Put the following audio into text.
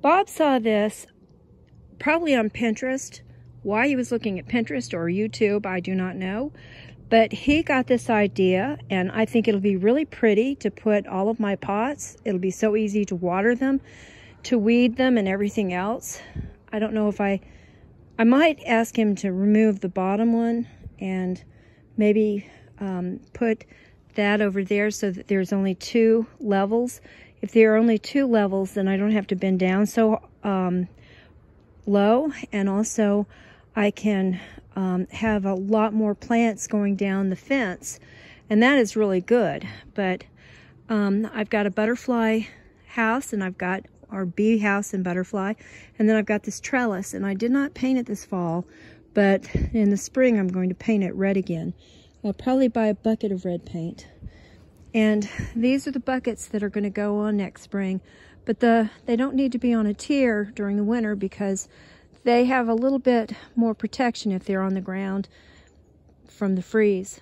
Bob saw this probably on Pinterest. Why he was looking at Pinterest or YouTube, I do not know. But he got this idea, and I think it'll be really pretty to put all of my pots. It'll be so easy to water them, to weed them, and everything else. I don't know if I might ask him to remove the bottom one and maybe put that over there so that there's only 2 levels. If there are only 2 levels, then I don't have to bend down so low, and also I can have a lot more plants going down the fence, and that is really good. But I've got a butterfly house, and I've got our bee house and butterfly, and then I've got this trellis, and I did not paint it this fall, but in the spring I'm going to paint it red again. I'll probably buy a bucket of red paint. And these are the buckets that are going to go on next spring, but they don't need to be on a tier during the winter because they have a little bit more protection if they're on the ground from the freeze.